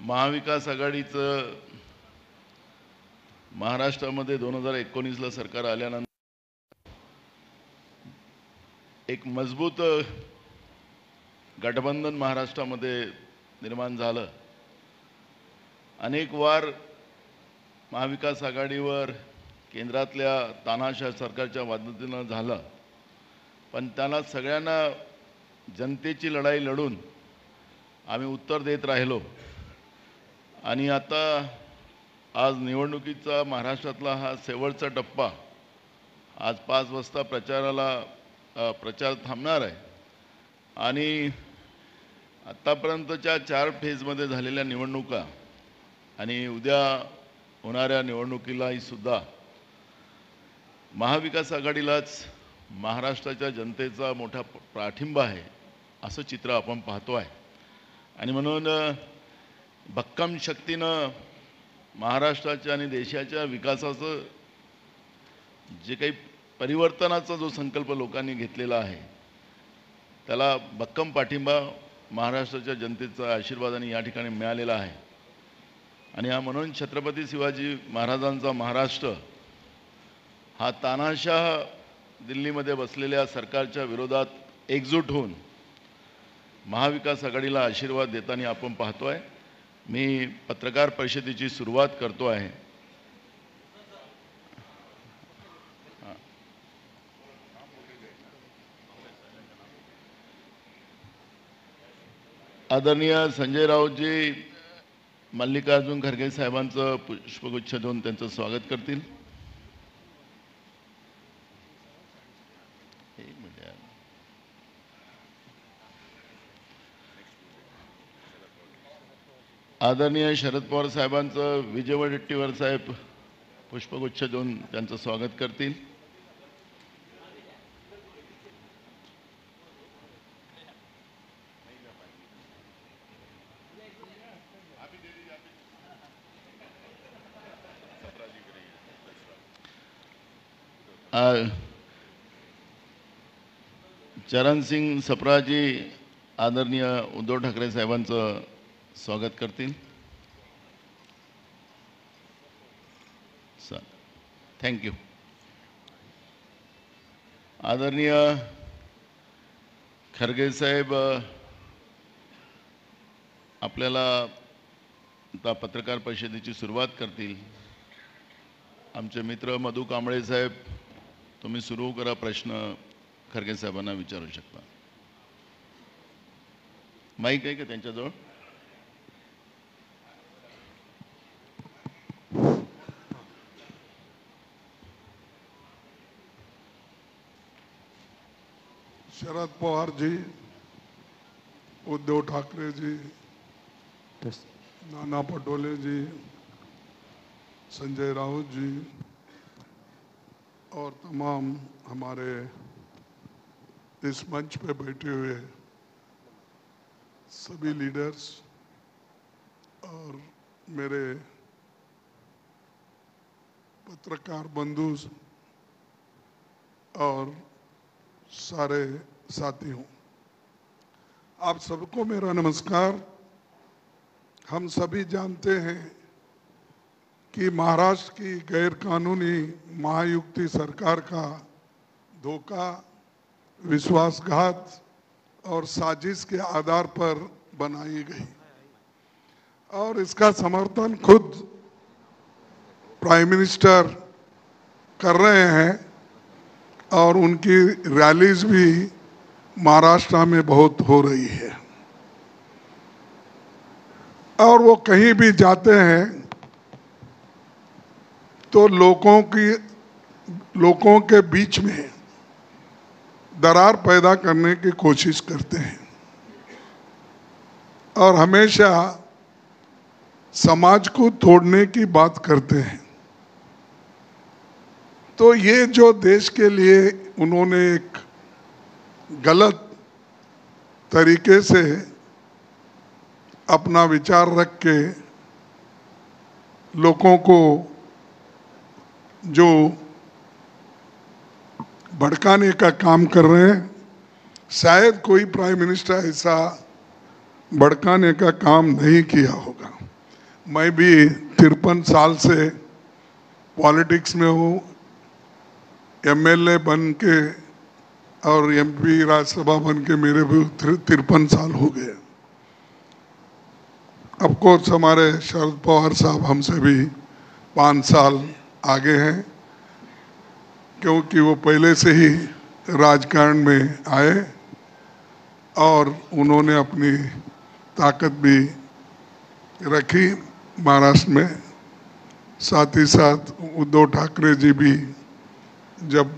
महाविकास आघाडीचं महाराष्ट्रामध्ये 2019ला सरकार आल्यानंतर एक मजबूत गठबंधन महाराष्ट्रामध्ये निर्माण झालं। अनेक वार महाविकास आघाडीवर केंद्रातल्या तानाशाह सरकारच्या मदतीनं झालं, पण त्यांना सगळ्यांना जनतेची लढाई लढून आम्ही उत्तर देत राहिलो। आणि आता आज निवडणुकीचा महाराष्ट्रातला हा शेवटचा टप्पा, आज 5 वाजता प्रचार थांबणार आहे आणि आतापर्यंतच्या 4 फेजमध्ये झालेल्या निवडणुका आणि उद्या होणाऱ्या निवडणुकीलाही सुद्धा महाविकास आघाडीलाच महाराष्ट्राच्या जनतेचा मोठा पाठिंबा आहे असं चित्र आपण पाहतो आहे। आणि म्हणून भक्कम शक्तीनं महाराष्ट्राच्या आणि देशाच्या विकासाचं जे काही परिवर्तनाचा जो संकल्प लोकांनी घेतलेला आहे त्याला भक्कम पाठिंबा महाराष्ट्राच्या जनतेचा आशीर्वादाने या ठिकाणी मिळालेला आहे। आणि म्हणून छत्रपती शिवाजी महाराजांचा महाराष्ट्र हा तानाशाह दिल्लीमध्ये बसलेल्या सरकारच्या विरोधात एकजूट होऊन महाविकास आघाडीला आशीर्वाद देताना आपण पाहतोय। मी पत्रकार परिषदेची सुरुवात करतो आहे। आदरणीय संजय राऊतजी मल्लिकार्जुन खरगे साहेबांचं पुष्पगुच्छ देऊन त्यांचं स्वागत करतील। आदरणीय शरद पवार साहेबांचं विजय वडेट्टीवार साहेब पुष्पगुच्छ देऊन त्यांचं स्वागत करतील। चरण सिंग सप्राजी आदरणीय उद्धव ठाकरे साहेबांचं स्वागत करतील। Sir thank you. आदरणीय खरगे साहेब आपल्याला आता पत्रकार परिषदेची सुरुवात करतील। आमचे मित्र मधु कांबळे साहेब तुम्ही सुरू करा, प्रश्न खरगे साहेबांना विचारू शकता। माईक आहे का त्यांच्याजवळ? शरद पवार जी, उद्धव ठाकरे जी, नाना पटोले जी, संजय राउत जी और तमाम हमारे इस मंच पे बैठे हुए सभी लीडर्स और मेरे पत्रकार बंधु और सारे साथियों, आप सबको मेरा नमस्कार। हम सभी जानते हैं कि महाराष्ट्र की गैर कानूनी महायुति सरकार का धोखा, विश्वासघात और साजिश के आधार पर बनाई गई और इसका समर्थन खुद प्राइम मिनिस्टर कर रहे हैं और उनकी रैलीज भी महाराष्ट्र में बहुत हो रही है और वो कहीं भी जाते हैं तो लोगों के बीच में दरार पैदा करने की कोशिश करते हैं और हमेशा समाज को तोड़ने की बात करते हैं। तो ये जो देश के लिए उन्होंने एक गलत तरीके से अपना विचार रख के लोगों को जो भड़काने का काम कर रहे हैं, शायद कोई प्राइम मिनिस्टर ऐसा भड़काने का काम नहीं किया होगा। मैं भी 53 साल से पॉलिटिक्स में हूँ। एमएलए बन के और एमपी राज्यसभा बन के मेरे भी 53 साल हो गए। ऑफ कोर्स हमारे शरद पवार साहब हमसे भी 5 साल आगे हैं, क्योंकि वो पहले से ही राजकारण में आए और उन्होंने अपनी ताकत भी रखी महाराष्ट्र में। साथ ही साथ उद्धव ठाकरे जी भी जब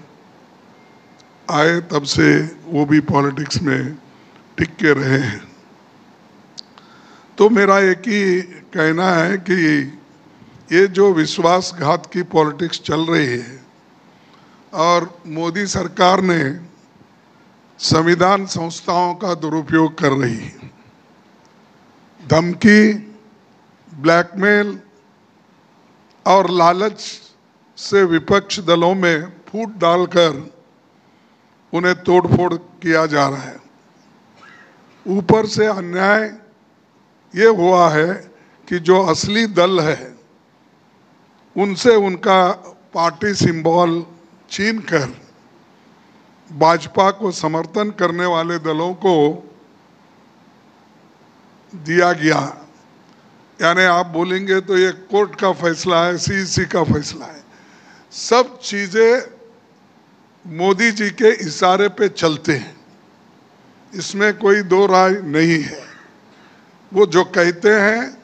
आए तब से वो भी पॉलिटिक्स में टिक के रहे हैं। तो मेरा एक ही कहना है कि ये जो विश्वासघात की पॉलिटिक्स चल रही है और मोदी सरकार ने संविधान संस्थाओं का दुरुपयोग कर रही है, धमकी, ब्लैकमेल और लालच से विपक्ष दलों में फूट डालकर उन्हें तोड़फोड़ किया जा रहा है। ऊपर से अन्याय ये हुआ है कि जो असली दल है उनसे उनका पार्टी सिंबल छीनकर भाजपा को समर्थन करने वाले दलों को दिया गया। यानी आप बोलेंगे तो ये कोर्ट का फैसला है, सीईसी का फैसला है। सब चीजें मोदी जी के इशारे पे चलते हैं, इसमें कोई दो राय नहीं है। वो जो कहते हैं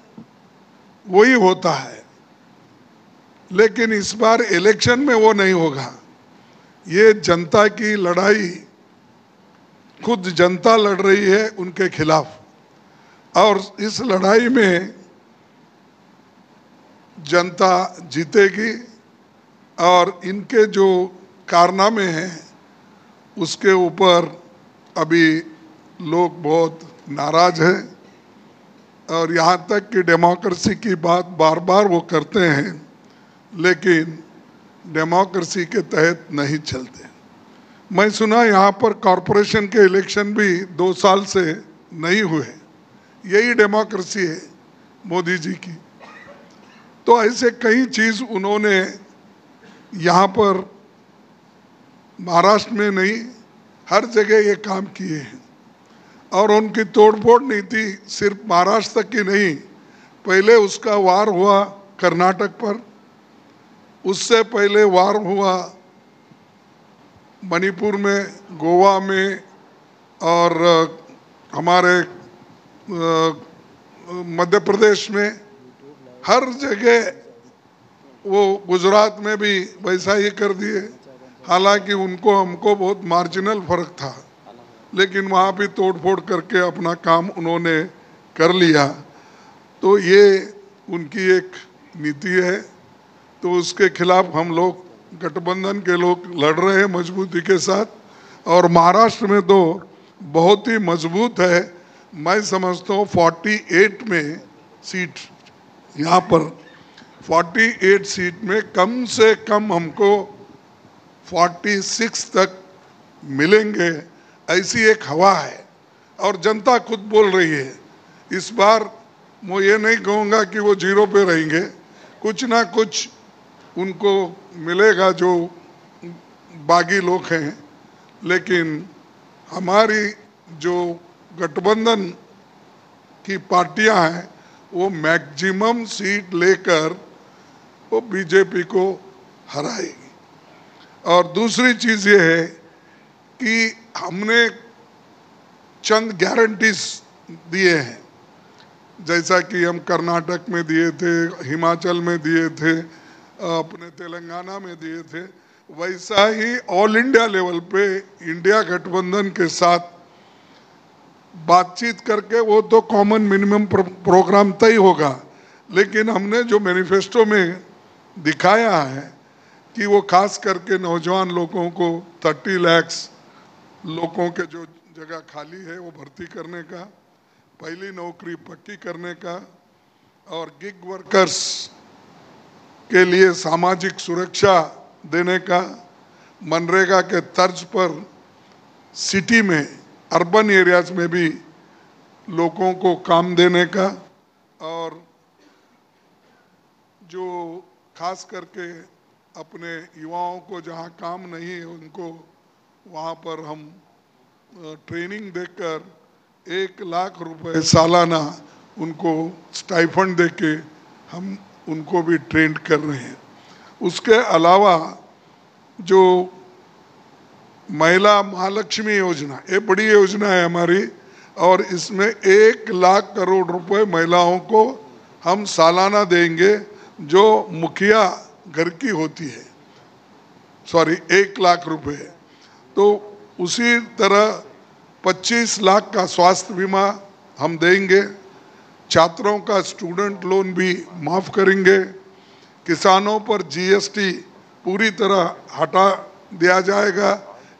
वही होता है, लेकिन इस बार इलेक्शन में वो नहीं होगा। ये जनता की लड़ाई खुद जनता लड़ रही है उनके खिलाफ, और इस लड़ाई में जनता जीतेगी। और इनके जो कारनामे हैं उसके ऊपर अभी लोग बहुत नाराज हैं, और यहाँ तक कि डेमोक्रेसी की बात बार बार वो करते हैं, लेकिन डेमोक्रेसी के तहत नहीं चलते। मैं सुना यहाँ पर कॉरपोरेशन के इलेक्शन भी 2 साल से नहीं हुए। यही डेमोक्रेसी है मोदी जी की। तो ऐसे कई चीज उन्होंने यहाँ पर महाराष्ट्र में नहीं, हर जगह ये काम किए हैं। और उनकी तोड़फोड़ नीति सिर्फ महाराष्ट्र तक ही नहीं, पहले उसका वार हुआ कर्नाटक पर, उससे पहले वार हुआ मणिपुर में, गोवा में, और हमारे मध्य प्रदेश में, हर जगह। वो गुजरात में भी वैसा ही कर दिए। हालांकि उनको हमको बहुत मार्जिनल फर्क था, लेकिन वहाँ भी तोड़फोड़ करके अपना काम उन्होंने कर लिया। तो ये उनकी एक नीति है, तो उसके खिलाफ हम लोग गठबंधन के लोग लड़ रहे हैं मजबूती के साथ। और महाराष्ट्र में तो बहुत ही मजबूत है। मैं समझता हूँ 48 में सीट, यहाँ पर 48 सीट में कम से कम हमको 46 तक मिलेंगे, ऐसी एक हवा है। और जनता खुद बोल रही है। इस बार मैं ये नहीं कहूँगा कि वो 0 पे रहेंगे, कुछ ना कुछ उनको मिलेगा जो बागी लोग हैं। लेकिन हमारी जो गठबंधन की पार्टियां हैं वो मैक्सिमम सीट लेकर वो बीजेपी को हराएगी। और दूसरी चीज ये है कि हमने चंद गारंटीज दिए हैं, जैसा कि हम कर्नाटक में दिए थे, हिमाचल में दिए थे, अपने तेलंगाना में दिए थे, वैसा ही ऑल इंडिया लेवल पे इंडिया गठबंधन के साथ बातचीत करके वो तो कॉमन मिनिमम प्रोग्राम तय होगा। लेकिन हमने जो मैनिफेस्टो में दिखाया है कि वो खास करके नौजवान लोगों को 30 लाख लोगों के जो जगह खाली है वो भर्ती करने का, पहली नौकरी पक्की करने का, और गिग वर्कर्स के लिए सामाजिक सुरक्षा देने का, मनरेगा के तर्ज पर सिटी में, अर्बन एरियाज में भी लोगों को काम देने का, और जो खास करके अपने युवाओं को जहाँ काम नहीं है उनको वहाँ पर हम ट्रेनिंग देकर 1 लाख रुपए सालाना उनको स्टाइफंड देके हम उनको भी ट्रेंड कर रहे हैं। उसके अलावा जो महिला महालक्ष्मी योजना, ये बड़ी योजना है हमारी, और इसमें 1 लाख करोड़ रुपए महिलाओं को हम सालाना देंगे जो मुखिया घर की होती है। सॉरी, 1 लाख रुपए। तो उसी तरह 25 लाख का स्वास्थ्य बीमा हम देंगे, छात्रों का स्टूडेंट लोन भी माफ करेंगे, किसानों पर जीएसटी पूरी तरह हटा दिया जाएगा,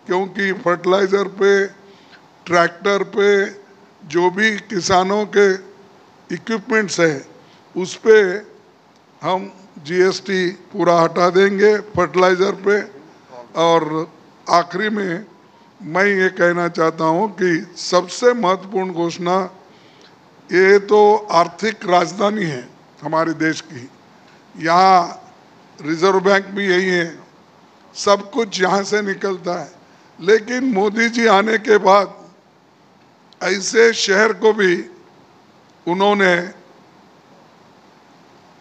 क्योंकि फर्टिलाइज़र पे, ट्रैक्टर पे, जो भी किसानों के इक्विपमेंट्स है उस पे हम जीएसटी पूरा हटा देंगे फर्टिलाइज़र पे। और आखिरी में मैं ये कहना चाहता हूँ कि सबसे महत्वपूर्ण घोषणा, ये तो आर्थिक राजधानी है हमारे देश की, यहाँ रिजर्व बैंक भी यही है, सब कुछ यहाँ से निकलता है, लेकिन मोदी जी आने के बाद ऐसे शहर को भी उन्होंने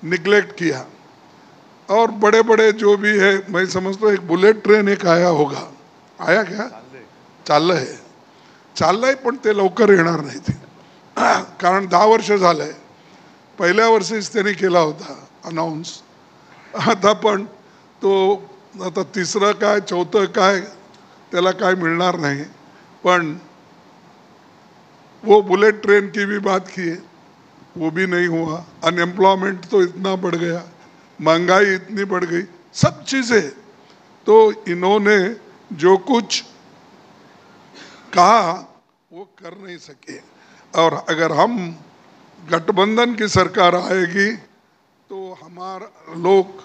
निगलेक्ट किया। और बड़े बड़े जो भी है, मैं समझता हूँ एक बुलेट ट्रेन एक आया होगा, आया क्या? चाललंय पण ते लवकर येणार नाही ते, कारण 10 वर्ष झालंय, पहिल्या वर्षीच त्यांनी केला होता अनाउन्स, आता पण तो आता तिसरं काय चौथं काय त्याला काय मिळणार नाही। पण वो बुलेट ट्रेन की भी बात की है, वो भी नहीं हुआ। अनएम्प्लॉयमेंट तो इतना बढ़ गया, महंगाई इतनी बढ़ गई, सब चीजें तो इन्होंने जो कुछ कहा वो कर नहीं सके। और अगर हम गठबंधन की सरकार आएगी तो हमारा लोग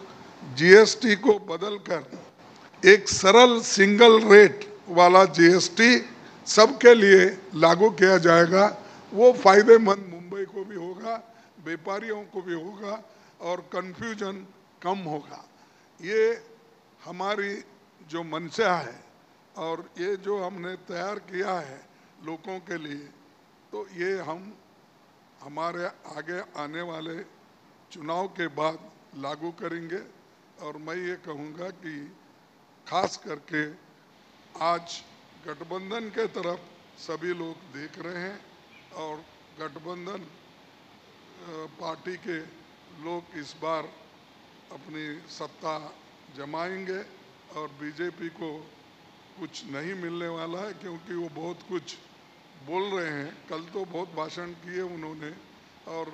जीएसटी को बदलकर एक सरल सिंगल रेट वाला जीएसटी सबके लिए लागू किया जाएगा। वो फायदेमंद मुंबई को भी होगा, व्यापारियों को भी होगा और कंफ्यूजन कम होगा। ये हमारी जो मंशा है और ये जो हमने तैयार किया है लोगों के लिए, तो ये हम हमारे आगे आने वाले चुनाव के बाद लागू करेंगे। और मैं ये कहूँगा कि खास करके आज गठबंधन के तरफ सभी लोग देख रहे हैं और गठबंधन पार्टी के लोग इस बार अपनी सत्ता जमाएंगे और बीजेपी को कुछ नहीं मिलने वाला है, क्योंकि वो बहुत कुछ बोल रहे हैं। कल तो बहुत भाषण किए उन्होंने और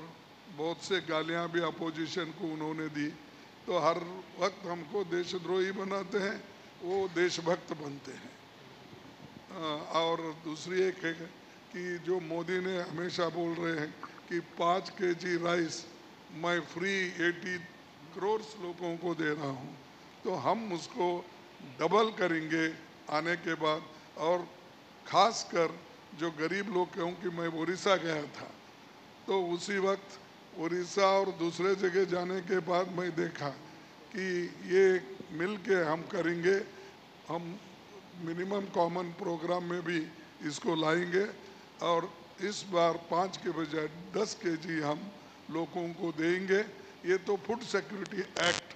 बहुत से गालियां भी अपोजिशन को उन्होंने दी। तो हर वक्त हमको देशद्रोही बनाते हैं, वो देशभक्त बनते हैं। और दूसरी एक है कि जो मोदी ने हमेशा बोल रहे हैं कि 5 केजी राइस मैं फ्री 80 करोड़ लोगों को दे रहा हूँ, तो हम उसको डबल करेंगे आने के बाद। और खासकर जो गरीब लोग, क्योंकि मैं उड़ीसा गया था तो उसी वक्त उड़ीसा और दूसरे जगह जाने के बाद मैं देखा कि ये मिल के हम करेंगे, हम मिनिमम कॉमन प्रोग्राम में भी इसको लाएंगे और इस बार 5 के बजाय 10 केजी हम लोगों को देंगे। ये तो food security act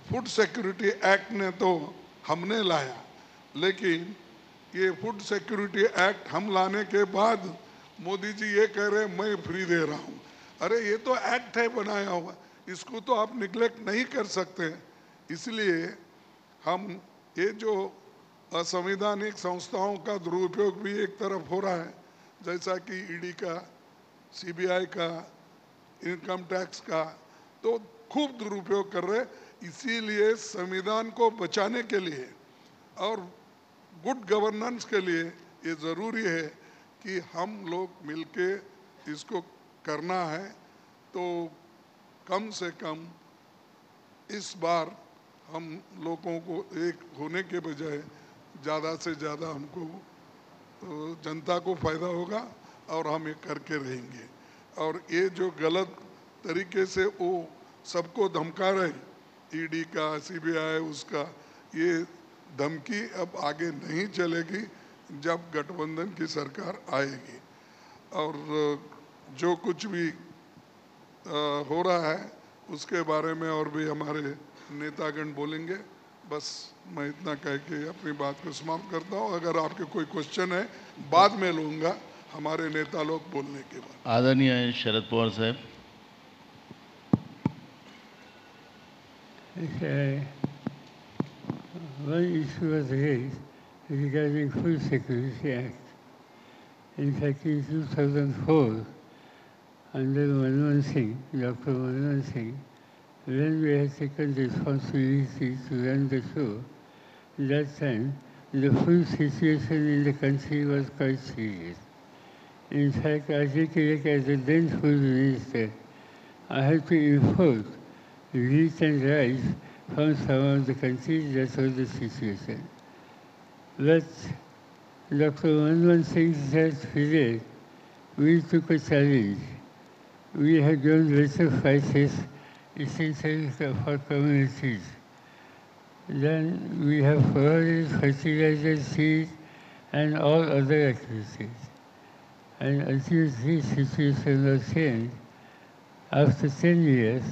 food security act ने तो हमने लाया, लेकिन ये फूड सिक्योरिटी एक्ट हम लाने के बाद मोदी जी ये कह रहे हैं मैं फ्री दे रहा हूँ। अरे ये तो एक्ट है बनाया हुआ, इसको तो आप निगलेक्ट नहीं कर सकते। इसलिए हम ये जो असंवैधानिक संस्थाओं का दुरुपयोग भी एक तरफ हो रहा है, जैसा कि ईडी का, सीबीआई का, इनकम टैक्स का, तो खूब दुरुपयोग कर रहे। इसीलिए संविधान को बचाने के लिए और गुड गवर्नेंस के लिए ये ज़रूरी है कि हम लोग मिलके इसको करना है। तो कम से कम इस बार हम लोगों को एक होने के बजाय ज़्यादा से ज़्यादा हमको जनता को फायदा होगा और हम ये करके रहेंगे। और ये जो गलत तरीके से वो सबको धमका रहे, ईडी का, सीबीआई उसका, ये धमकी अब आगे नहीं चलेगी जब गठबंधन की सरकार आएगी। और जो कुछ भी हो रहा है उसके बारे में और भी हमारे नेतागण बोलेंगे। बस मैं इतना कह के अपनी बात को समाप्त करता हूँ। अगर आपके कोई क्वेश्चन है बाद में लूँगा, हमारे नेता लोग बोलने के बाद। आदरणीय शरद पवार साहेब। One issue was raised regarding Food Security Act. In fact, in 2004, under Manmohan Singh, Dr. Manmohan Singh, when we had taken responsibility to run the show, that time the food situation in the country was quite serious. In fact, I recollect as the then food minister, I had to import wheat and rice from some of the countries. That was the situation. But Dr. Manmohan Singh's period, we took a challenge. We had grown lesser prices, essentially for communities. Then we have provided fertilizer, seeds, and all other activities. And until this situation was changed, after 10 years,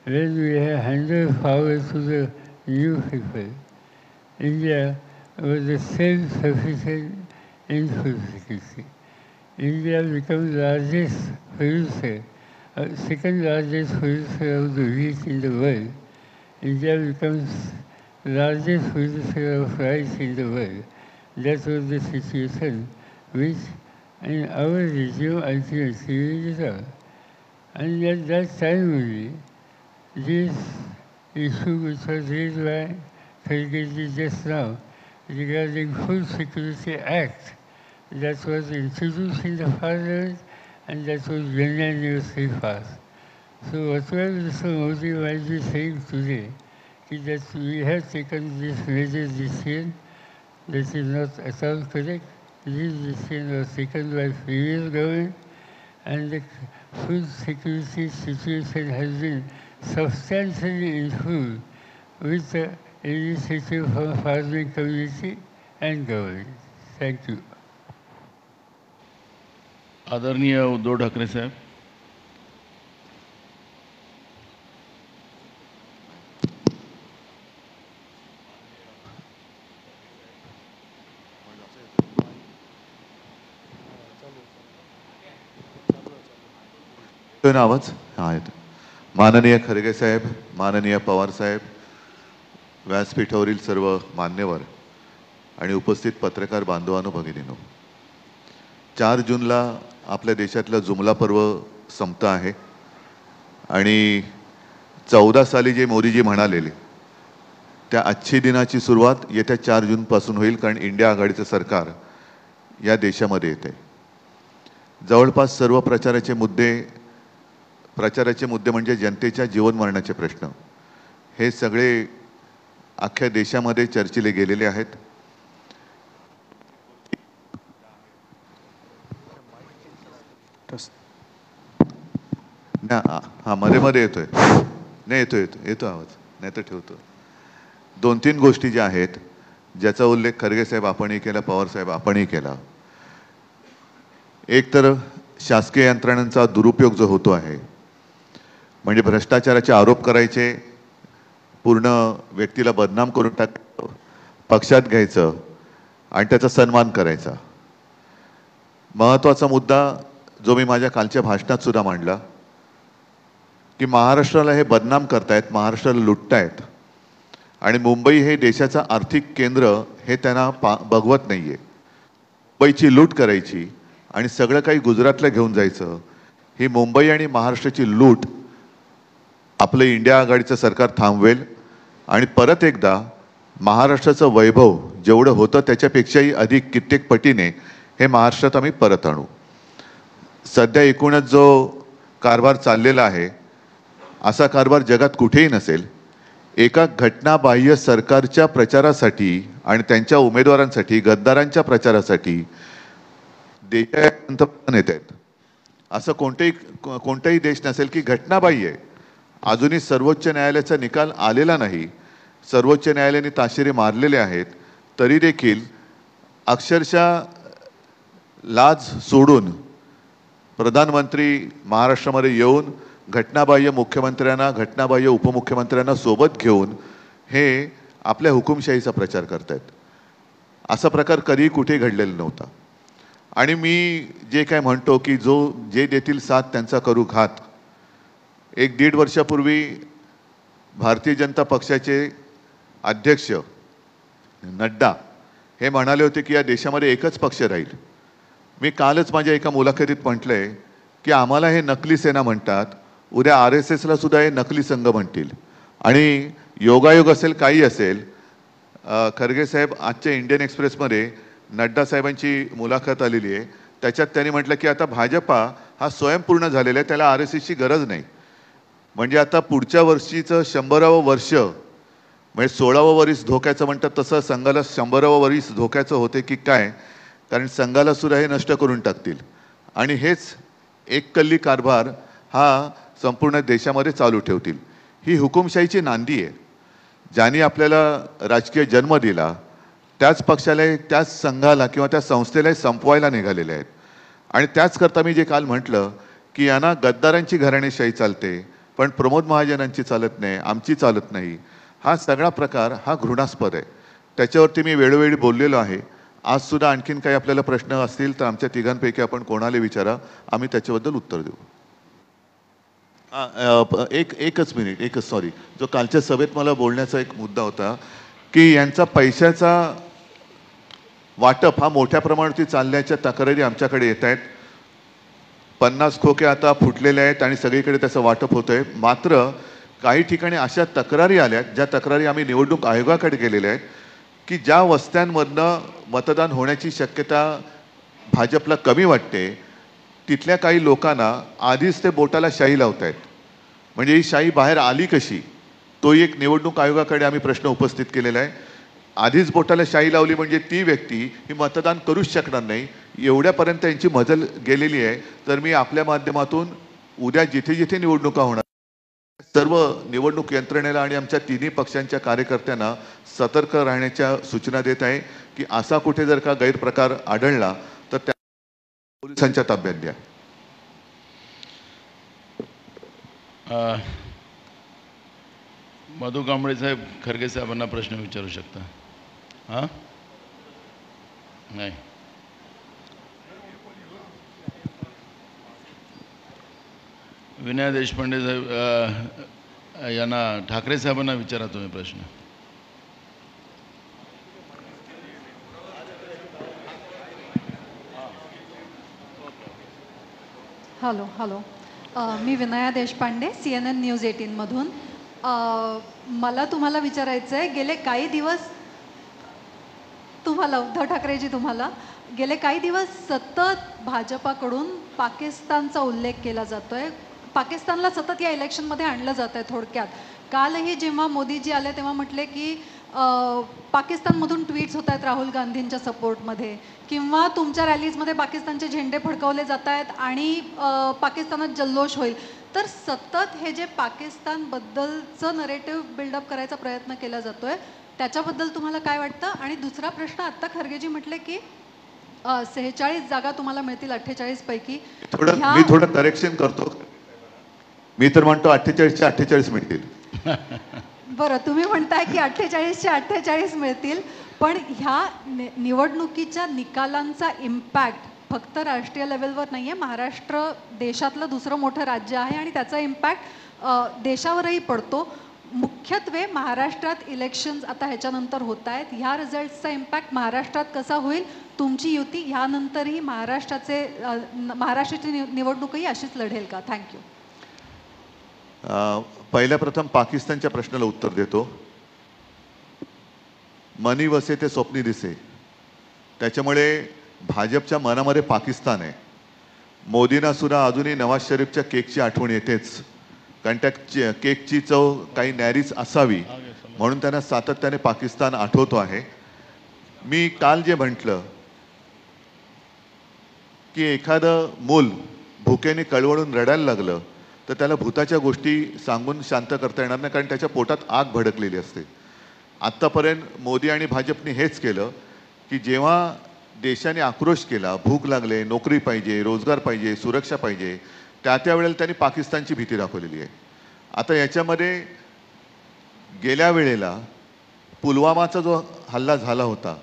when we have handed power to the new people, India was the self-sufficient in food security. India became the largest producer, second largest producer of the wheat in the world. India becomes the largest producer of rice in the world. That was the situation which in our regime ultimately resolved. And at that time only, this issue which was raised by Kharge just now regarding Food Security Act that was introduced in the Parliament and that was unanimously passed. So whatever Mr. Modi might be saying today is that we have taken this major decision, that is not at all correct. This decision was taken by previous government and the food security situation has been substantially improved with the initiative from farming community and government. Thank you. आदरणीय उद्धव ठाकरे साहेब। येतोय ना आवाज? हां येतो. माननीय खरगे साहेब, माननीय पवार साहेब, व्यासपीठावरील सर्व मान्यवर आणि उपस्थित पत्रकार बांधवांनो, भगिनींनो, 4 जूनला आपल्या देशातलं जुमला पर्व संपतं आहे आणि 14 साली जे मोदीजी म्हणालेले त्या अच्छी दिनाची सुरुवात येत्या 4 जूनपासून होईल, कारण इंडिया आघाडीचं सरकार या देशामध्ये येते. जवळपास सर्व प्रचाराचे मुद्दे म्हणजे जनतेच्या जीवन मरणाचे प्रश्न हे सगळे अख्ख्या देशामध्ये चर्चिले गेलेले आहेत. हा मध्ये येतोय, नाही येतो आवाज, नाही तर ठेवतो. 2-3 गोष्टी ज्या आहेत ज्याचा उल्लेख खरगे साहेब आपणही केला, पवार साहेब आपणही केला. एक तर शासकीय यंत्रणांचा दुरुपयोग जो होतो आहे, म्हणजे भ्रष्टाचाराचे आरोप करायचे, पूर्ण व्यक्तीला बदनाम करून टाकायचं, पक्षात घ्यायचं आणि त्याचा सन्मान करायचा. महत्त्वाचा मुद्दा जो मी माझ्या कालच्या भाषणात सुद्धा मांडला की महाराष्ट्राला हे बदनाम करतायत, महाराष्ट्राला लुटतायत आणि मुंबई हे देशाचं आर्थिक केंद्र हे त्यांना बघवत नाहीये. मुंबईची लूट करायची आणि सगळं काही गुजरातला घेऊन जायचं, ही मुंबई आणि महाराष्ट्राची लूट आपलं इंडिया आघाडीचं सरकार थांबवेल आणि परत एकदा महाराष्ट्राचं वैभव जेवढं होतं त्याच्यापेक्षाही अधिक कित्येक पटीने हे महाराष्ट्रात आम्ही परत आणू. सध्या एकूणच जो कारभार चाललेला आहे असा कारभार जगात कुठेही नसेल. एका घटनाबाह्य सरकारच्या प्रचारासाठी आणि त्यांच्या उमेदवारांसाठी, गद्दारांच्या प्रचारासाठी देशाचे पंतप्रधान येत आहेत. असं कोणताही देश नसेल की घटनाबाह्य आहे. अजूनही सर्वोच्च न्यायालयाचा निकाल आलेला नाही, सर्वोच्च न्यायालयाने ताशेरे मारलेले आहेत, तरी देखील अक्षरशः लाज सोडून प्रधानमंत्री महाराष्ट्रामध्ये येऊन घटनाबाह्य मुख्यमंत्र्यांना, घटनाबाह्य उपमुख्यमंत्र्यांना सोबत घेऊन हे आपल्या हुकुमशाहीचा प्रचार करतायत. असा प्रकार कधीही कुठे घडलेला नव्हता. आणि मी जे काय म्हणतो की जे देतील साथ त्यांचा करू घात, 1-1.5 वर्षापूर्वी भारतीय जनता पक्षाचे अध्यक्ष नड्डा हे म्हणाले होते की या देशामध्ये एकच पक्ष राहील. मी कालच माझ्या एका मुलाखतीत म्हटलंय की आम्हाला हे नकली सेना म्हणतात, उद्या RSSला सुद्धा हे नकली संघ म्हणतील. आणि योगायोग असेल काही असेल, खरगे साहेब आजच्या इंडियन एक्सप्रेसमध्ये नड्डा साहेबांची मुलाखत आलेली आहे, त्याच्यात त्यांनी म्हटलं की आता भाजपा हा स्वयंपूर्ण झालेला आहे, त्याला RSSची गरज नाही. म्हणजे आता पुढच्या वर्षीचं 100वे वर्ष म्हणजे 16वे वर्ष धोक्याचं म्हणतात, तसं संघाला 100वे वर्ष धोक्याचं होते की काय, कारण संघाला सुद्धा हे नष्ट करून टाकतील. आणि हेच एककल्ली कारभार हा संपूर्ण देशामध्ये चालू ठेवतील. ही हुकुमशाहीची नांदी आहे. ज्यांनी आपल्याला राजकीय जन्म दिला त्याच पक्षाला, त्याच संघाला किंवा त्या संस्थेला संपवायला निघालेले आहेत. आणि त्याच करता मी जे काल म्हटलं की यांना गद्दारांची घराणेशाही चालते पण प्रमोद महाजनांची चालत नाही, आमची चालत नाही, हा सगळा प्रकार हा घृणास्पद आहे. त्याच्यावरती मी वेळोवेळी बोललेलो आहे. आज सुद्धा आणखीन काही आपल्याला प्रश्न असतील तर आमच्या तिघांपैकी आपण कोणाला विचारा, आम्ही त्याच्याबद्दल उत्तर देऊ. एकच मिनिट, सॉरी, जो कालच्या सभेत मला बोलण्याचा एक मुद्दा होता की यांचा पैशाचा वाटप हा मोठ्या प्रमाणावरती चालण्याच्या तक्रारी आमच्याकडे येत आहेत. 50 खोके आता फुटलेले आहेत आणि सगळीकडे त्याचं वाटप होत आहे. मात्र काही ठिकाणी अशा तक्रारी आल्यात, ज्या तक्रारी आम्ही निवडणूक आयोगाकडे गेलेल्या आहेत, की ज्या वस्त्यांमधनं मतदान होण्याची शक्यता भाजपला कमी वाटते, तिथल्या काही लोकांना आधीच ते बोटाला शाई लावत आहेत. म्हणजे ही शाई बाहेर आली कशी, तो एक निवडणूक आयोगाकडे आम्ही प्रश्न उपस्थित केलेला आहे. आधीच बोटाला शाई लावली म्हणजे ती व्यक्ती ही मतदान करूच शकणार नाही, एवढ्यापर्यंत त्यांची मजल गेलेली आहे. तर मी आपल्या माध्यमातून उद्या जिथे जिथे निवडणुका होणार सर्व निवडणूक यंत्रणेला आणि आमच्या तिन्ही पक्षांच्या कार्यकर्त्यांना सतर्क राहण्याच्या सूचना देत आहे की असा कुठे जर का गैरप्रकार आढळला तर त्या पोलिसांच्या ताब्यात द्या. मधु कांबळे साहेब खरगे साहेबांना प्रश्न विचारू शकता. हां, नाही, विनय देशपांडे साहेब यांना ठाकरे साहेबांना विचारा तुम्ही प्रश्न. हॅलो, मी विनया देशपांडे, CNN न्यूज 18 मधून. मला तुम्हाला विचारायचं आहे, गेले काही दिवस तुम्हाला उद्धव ठाकरेजी गेले काही दिवस सतत भाजपाकडून पाकिस्तानचा उल्लेख केला जातोय. पाकिस्तानला सतत या इलेक्शनमध्ये आणलं जात आहे. थोडक्यात कालही जेव्हा मोदीजी आले तेव्हा म्हटले की पाकिस्तानमधून ट्विट्स होत आहेत राहुल गांधींच्या सपोर्टमध्ये, किंवा तुमच्या रॅलीजमध्ये पाकिस्तानचे झेंडे फडकवले जात आहेत आणि पाकिस्तानात जल्लोष होईल. तर सतत हे जे पाकिस्तानबद्दलचं नरेटिव्ह बिल्डअप करायचा प्रयत्न केला जातोय, त्याच्याबद्दल तुम्हाला काय वाटतं? आणि दुसरा प्रश्न, आत्ता खरगेजी म्हटले की 46 जागा तुम्हाला मिळतील 48 पैकी. मी थोडं करेक्शन करतो, मी तर म्हणतो 48च्या 48 मिळतील. बरं, तुम्ही म्हणताय की 48चे 48 मिळतील, पण ह्या निवडणुकीच्या निकालांचा इम्पॅक्ट फक्त राष्ट्रीय लेवलवर नाही आहे. महाराष्ट्र देशातलं दुसरं मोठं राज्य आहे आणि त्याचा इम्पॅक्ट देशावरही पडतो. मुख्यत्वे महाराष्ट्रात इलेक्शन्स आता ह्याच्यानंतर होत आहेत. ह्या रिझल्ट्सचा इम्पॅक्ट महाराष्ट्रात कसा होईल? तुमची युती ह्यानंतरही महाराष्ट्राची निवडणूकही अशीच लढेल का? थँक्यू. पहिल्या प्रथम पाकिस्तानच्या प्रश्नाला उत्तर देतो. मनी वसे ते स्वप्नी दिसे, त्याच्यामुळे भाजपच्या मनामध्ये पाकिस्तान आहे. मोदींना सुद्धा अजूनही नवाज शरीफच्या केकची आठवण येतेच, कारण त्या केकची चव काही न्यारीच असावी म्हणून त्यांना सातत्याने पाकिस्तान आठवतो आहे. मी काल जे म्हटलं की एखादं मूल भुकेने कळवळून रडायला लागलं तर त्याला भूताच्या गोष्टी सांगून शांत करता येणार नाही, कारण त्याच्या पोटात आग भडकलेली असते. आत्तापर्यंत मोदी आणि भाजपने हेच केलं की जेव्हा देशाने आक्रोश केला, भूक लागले, नोकरी पाहिजे, रोजगार पाहिजे, सुरक्षा पाहिजे, त्या वेळेला त्यांनी पाकिस्तानची भीती दाखवलेली आहे. आता याच्यामध्ये गेल्या वेळेला पुलवामाचा जो हल्ला झाला होता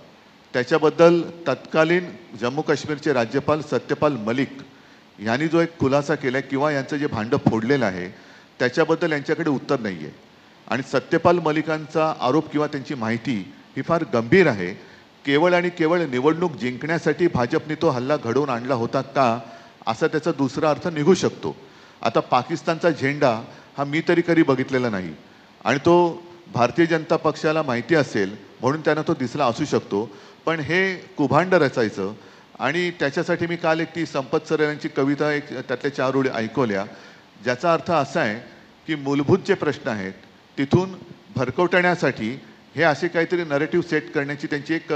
त्याच्याबद्दल तत्कालीन जम्मू काश्मीरचे राज्यपाल सत्यपाल मलिक यांनी जो एक खुलासा केला आहे किंवा यांचं जे भांडं फोडलेलं आहे त्याच्याबद्दल यांच्याकडे उत्तर नाही आहे. आणि सत्यपाल मलिकांचा आरोप किंवा त्यांची माहिती ही फार गंभीर आहे. केवळ आणि केवळ निवडणूक जिंकण्यासाठी भाजपने तो हल्ला घडवून आणला होता का, असा त्याचा दुसरा अर्थ निघू शकतो. आता पाकिस्तानचा झेंडा हा मी तरी कधी बघितलेला नाही आणि तो भारतीय जनता पक्षाला माहिती असेल म्हणून त्यांना तो दिसला असू शकतो, पण हे कुभांड रचायचं. आणि त्याच्यासाठी मी काल एक ती संपत सर यांची कविता एक त्यातल्या 4 ओळी ऐकवल्या, ज्याचा अर्थ असा आहे की मूलभूत जे प्रश्न आहेत तिथून भरकवटण्यासाठी हे असे काहीतरी नरेटिव्ह सेट करण्याची त्यांची एक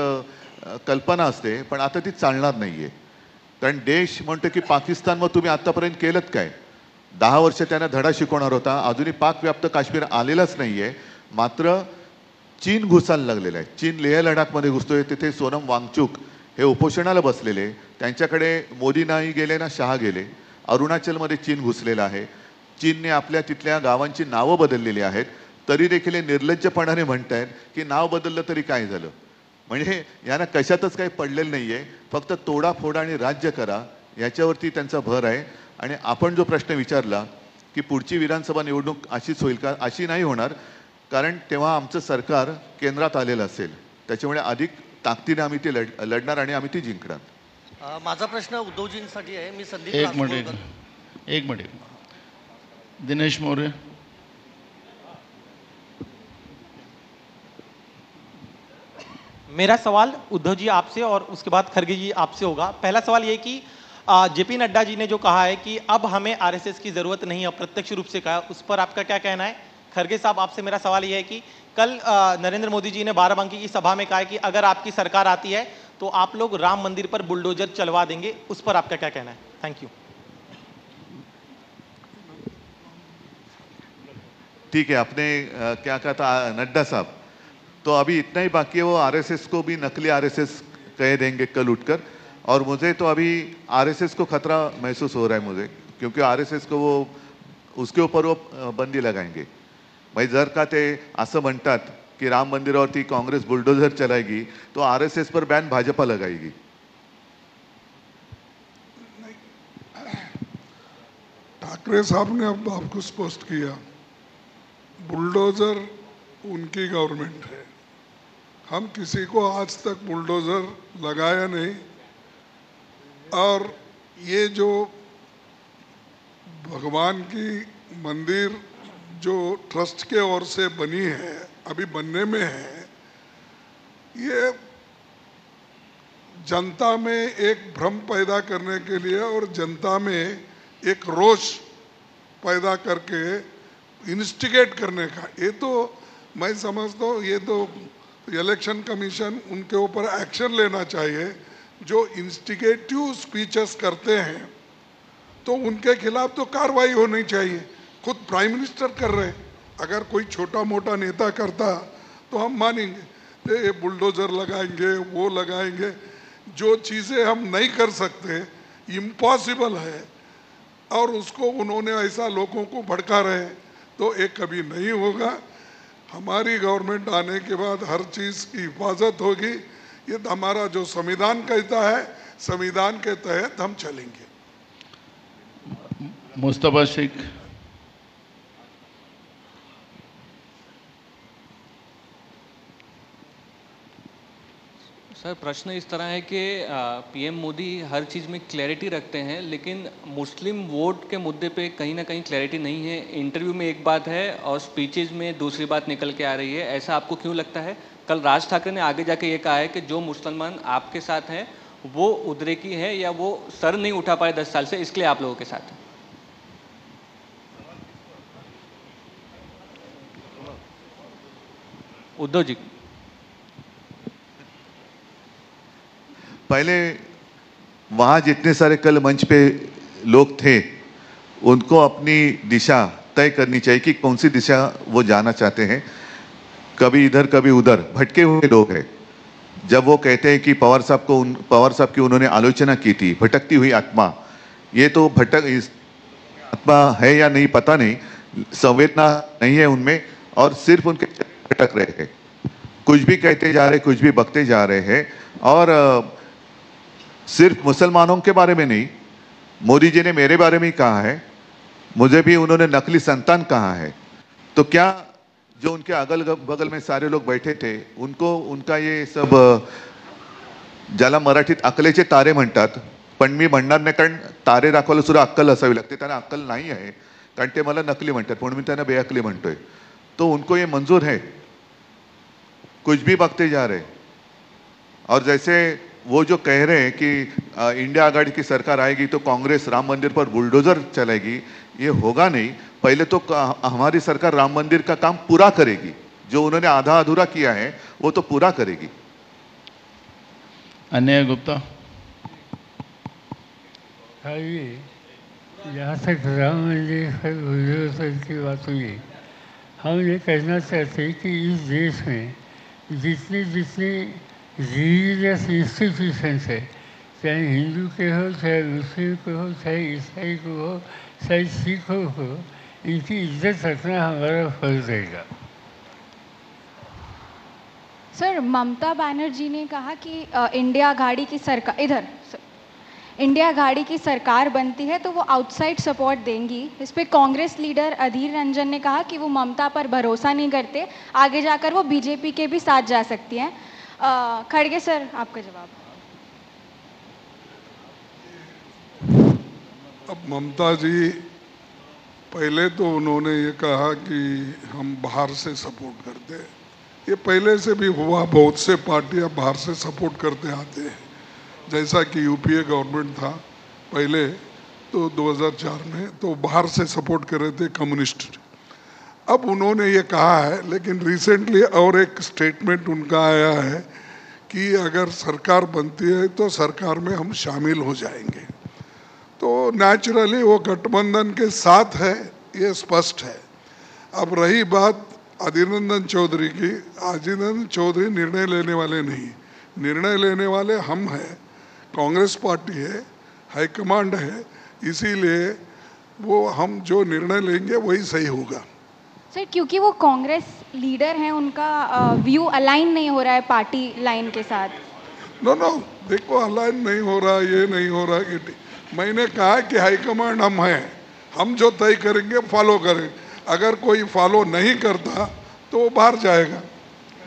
कल्पना असते, पण आता ती चालणार नाही आहे. कारण देश म्हणतो की पाकिस्तानवर तुम्ही आत्तापर्यंत केलंत काय? 10 वर्ष त्यांना धडा शिकवणार होता, अजूनही पाकव्याप्त काश्मीर आलेलंच नाही आहे. मात्र चीन घुसायला लागलेलं आहे. चीन लेह लडाखमध्ये घुसतोय. तिथे सोनम वांगचुक हे उपोषणाला बसलेले, त्यांच्याकडे मोदी नाही गेले ना शहा गेले. अरुणाचलमध्ये चीन घुसलेला आहे. चीनने आपल्या तिथल्या गावांची नावं बदललेली आहेत, तरी देखील हे निर्लज्जपणाने म्हणतायत की नाव बदललं तरी काय झालं. म्हणजे यांना कशातच काही पडलेलं नाही आहे, फक्त तोडाफोडा आणि राज्य करा याच्यावरती त्यांचा भर आहे. आणि आपण जो प्रश्न विचारला की पुढची विधानसभा निवडणूक अशीच होईल का, अशी नाही होणार, कारण तेव्हा आमचं सरकार केंद्रात आलेलं असेल. त्याच्यामुळे अधिक ताकदीने आम्ही ती लढणार आणि आम्ही ती जिंकणार. माझा प्रश्न उद्धवजींसाठी आहे. मी संदीप एक मिनिट दिनेश मौर्य. मेरा सवाल उद्धव जी आपसे और उसके बाद खड़गे जी आपसे होगा. पहला सवाल ये कि जेपी नड्डा जी ने जो कहा है कि अब हमें आरएसएस की जरूरत नहीं है, अप्रत्यक्ष रूप से कहा, उस पर आपका क्या कहना है? खड़गे साहब, आपसे मेरा सवाल यह है कि कल नरेंद्र मोदी जी ने बाराबंकी की सभा में कहा है कि अगर आपकी सरकार आती है तो आप लोग राम मंदिर पर बुलडोजर चलवा देंगे, उस पर आपका क्या कहना है? Thank you. ठीक है, आपने क्या कहा था नड्डा साहब, तो अभी इतना ही बाकी है. वो आरएसएस को भी नकली आरएसएस कह देंगे कल उठकर. और मुझे तो अभी आरएसएस को खतरा महसूस हो रहा है मुझे, क्योंकि आरएसएस को वो उसके ऊपर वो बंदी लगाएंगे. भाई जर का ते असं म्हणतात की राम मंदिरावरती काँग्रेस बुलडोजर चलाएगी तो आरएसएस पर बैन भाजपा लगाएगी. ठाकरे साहब ने अब आपको स्पष्ट किया, बुलडोजर उनकी गवर्नमेंट है. हम किसी को आज तक बुलडोजर लगाया नहीं. और ये जो भगवान की मंदिर जो ट्रस्ट के ओर से बनी है, अभी बनने में है, ये जनता में एक भ्रम पैदा करने के लिए और जनता में एक रोष पैदा करके इंस्टिगेट करने का, ये तो मैं समझता हूँ ये तो इलेक्शन कमीशन उनके ऊपर एक्शन लेना चाहिए. जो इंस्टिगेटिव स्पीचेस करते हैं तो उनके खिलाफ तो कार्रवाई होनी चाहिए. खुद प्राइम मिनिस्टर कर रहे हैं. अगर कोई छोटा मोटा नेता करता तो हम मानेंगे, ये बुलडोजर लगाएंगे, वो लगाएंगे. जो चीज़ें हम नहीं कर सकते, इम्पॉसिबल है, और उसको उन्होंने ऐसा लोगों को भड़का रहे हैं, तो ये कभी नहीं होगा. हमारी गवर्नमेंट आने के बाद हर चीज़ की हिफाजत होगी. ये हमारा जो संविधान कहता है, संविधान के तहत हम चलेंगे. मुस्तफा शेख. सर, प्रश्न इस तरह है कि पीएम मोदी हर चीज़ में क्लैरिटी रखते हैं, लेकिन मुस्लिम वोट के मुद्दे पे कहीं ना कहीं क्लैरिटी नहीं है. इंटरव्यू में एक बात है और स्पीचेज में दूसरी बात निकल के आ रही है. ऐसा आपको क्यों लगता है? कल राज ठाकरे ने आगे जाके ये कहा है कि जो मुसलमान आपके साथ हैं वो उद्रेकी है या वो सर नहीं उठा पाए 10 साल से, इसलिए आप लोगों के साथ हैं. उद्धव जी, पहले वहाँ जितने सारे कल मंच पे लोग थे उनको अपनी दिशा तय करनी चाहिए कि कौन सी दिशा वो जाना चाहते हैं। कभी इधर कभी उधर भटके हुए लोग हैं। जब वो कहते हैं कि पवार साहब की उन्होंने आलोचना की थी भटकती हुई आत्मा, ये तो आत्मा है या नहीं पता नहीं, संवेदना नहीं है उनमें और सिर्फ उनके भटक रहे हैं, कुछ भी कहते जा रहे, कुछ भी बकते जा रहे हैं। और सिर्फ मुसलमानों के बारे में नहीं, मोदी जी ने मेरे बारे में ही कहा है, मुझे भी उन्होंने नकली संतान कहा है। तो क्या जो उनके अगल बगल में सारे लोग बैठे थे उनको उनका ये सब, ज्याला मराठीत अकलेचे तारे म्हणतात, पण मी म्हणणार नाही कारण तारे दाखवायला सुद्धा अक्कल असावी लागते, त्यांना अक्कल नाही आहे कारण ते मला नकली म्हणतात म्हणून मी त्यांना बेअक्कली म्हणतोय। तो उनको ये मंजूर है, कुछ भी बकते जा रहे। और जैसे वो जो कह रहे हैं कि इंडिया आघाड़ी की सरकार आएगी तो कांग्रेस राम मंदिर पर बुलडोजर चलाएगी, ये होगा नहीं। पहले तो हमारी सरकार राम मंदिर का काम पूरा करेगी, जो उन्होंने आधा अधूरा किया है वो तो पूरा करेगी। अन्य गुप्ता, यहाँ तक राम मंदिर पर बुलडोजर की बात हुई, हम ये कहना चाहते हैं कि इस देश में जितने जितने रिलीजियस इंस्टीट्यूशंस है, चाहे हिंदू के हो, चाहे मुस्लिम के हो, चाहे ईसाई को हो, चाहे सिखों को, इनकी इज्जत रखना हमारा फर्ज रहेगा। सर, ममता बनर्जी ने कहा कि इंडिया आघाड़ी की सरकार इंडिया आघाड़ी की सरकार बनती है तो वो आउटसाइड सपोर्ट देंगी। इस पे कांग्रेस लीडर अधीर रंजन ने कहा कि वो ममता पर भरोसा नहीं करते, आगे जाकर वो बीजेपी के भी साथ जा सकती हैं। खड़गे सर, आपका जवाब। अब ममता जी, पहले तो उन्होंने ये कहा कि हम बाहर से सपोर्ट करते हैं, ये पहले से भी हुआ, बहुत से पार्टियां बाहर से सपोर्ट करते आते हैं। जैसा कि यूपीए गवर्नमेंट था पहले तो 2004 में, तो बाहर से सपोर्ट कर रहे थे कम्युनिस्ट। अब उन्होंने ये कहा है, लेकिन रिसेंटली और एक स्टेटमेंट उनका आया है कि अगर सरकार बनती है तो सरकार में हम शामिल हो जाएंगे। तो नेचुरली वो गठबंधन के साथ है, ये स्पष्ट है। अब रही बात अधीर रंजन चौधरी की, अधीर रंजन चौधरी निर्णय लेने वाले नहीं, निर्णय लेने वाले हम हैं, कांग्रेस पार्टी है, हाईकमांड है, इसीलिए वो हम जो निर्णय लेंगे वही सही होगा। सर, क्योंकि वो कांग्रेस लीडर हैं, उनका व्यू अलाइन नहीं हो रहा है पार्टी लाइन के साथ। नो, देखो अलाइन नहीं हो रहा, ये नहीं हो रहा कि मैंने कहा कि हाईकमांड हम हैं, हम जो तय करेंगे फॉलो करें, अगर कोई फॉलो नहीं करता तो वो बाहर जाएगा।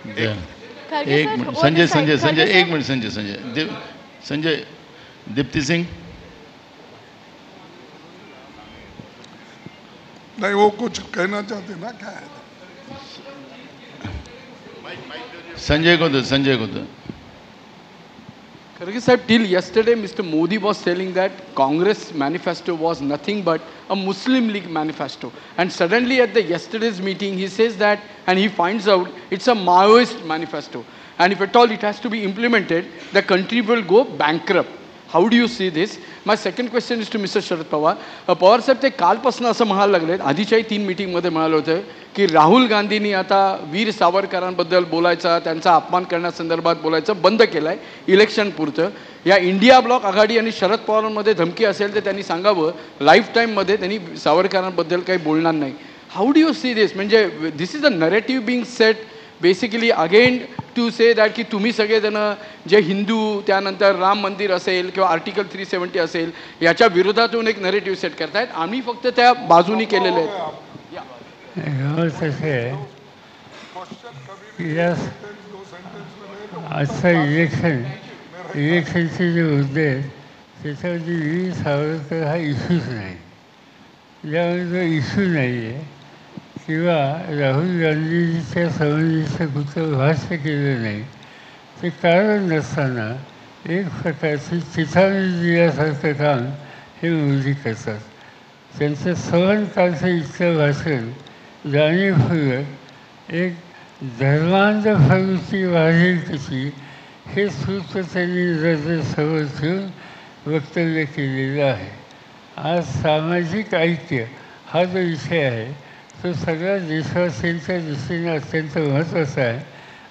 एक मिनट संजय, एक मिनट संजय, दीप्ति सिंह। नहीं, वो कुछ कहना चाहते ना, क्या है? संजय को दो। Kharge sahib, till yesterday Mr. Modi was telling that Congress manifesto was nothing but a Muslim League manifesto, and suddenly at the yesterday's meeting he says that, and he finds out it's a Maoist manifesto, and if at all it has to be implemented, the country will go bankrupt. How do you see this? My second question is to Mr. Sharad Pawar. Pawar साहेब, ते कालपासून असं म्हणायला लागलेत, आधीच्याही 3 मीटिंगमध्ये म्हणाले होते की राहुल गांधींनी आता वीर सावरकरांबद्दल बोलायचा, त्यांचा अपमान करण्यासंदर्भात बोलायचं बंद केलं आहे इलेक्शन पुरतं। या इंडिया ब्लॉक आघाडी आणि शरद पवारांमध्ये धमकी असेल तर त्यांनी सांगावं, लाईफ टाईममध्ये त्यांनी सावरकरांबद्दल काही बोलणार नाही। How do you see this? म्हणजे this is a narrative being set basically again to say that की तुम्ही सगळेजण जे हिंदू, त्यानंतर राम मंदिर असेल किंवा आर्टिकल 370 असेल, याच्या विरोधातून एक नरेटिव्ह सेट करतायत, आम्ही फक्त त्या बाजूनी केलेले आहेत। आजचा इलेक्शनचे जे मुद्दे आहेत त्याच्यामध्ये वीर सावरकर हा इश्यूच नाही, ज्यामध्ये जो इश्यू नाही आहे किंवा राहुल गांधींच्या संबंधीचं कुठलं भाष्य केलं नाही, ते कारण नसताना एक प्रकारची चिथावणी दिल्यासारखं काम हे मोदी करतात। त्यांचं सवनकालचं इतकं भाषण जाणीवपूर्वक एक धर्मांध प्रवृत्ती वाढेल कशी हे सूत्र त्यांनी जर समोर ठेवून वक्तव्य केलेलं आहे. आज सामाजिक ऐक्य हा जो विषय आहे तो सगळ्या देशवासियांच्या दृष्टीने अत्यंत महत्त्वाचा आहे